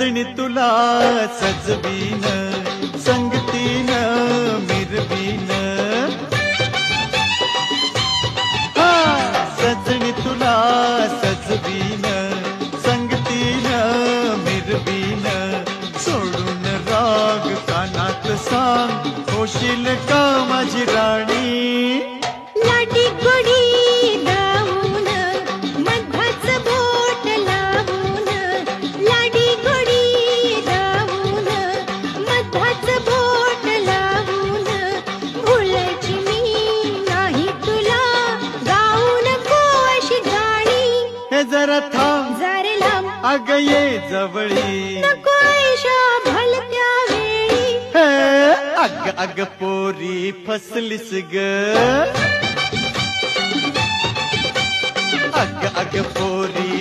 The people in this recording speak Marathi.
सजणी तुला सजवीन संगतीन मिरवीन सजणी तुला सजवीन संगतीन मिरवीन सोडून राग कानात सांग होशील का माझी राणी लाडी गोडी दावून मधाच बोट लावून लाडी गोडी दावून मधाच बोट लावून भुलायची मी नाही तुला गाऊ नको अशी गाणी हे जरा थांब जरे लांब अग ये जवळी नको ऐशा भलत्या वेळी हे अग अग पोरी फसलीस ग अग अग पोरी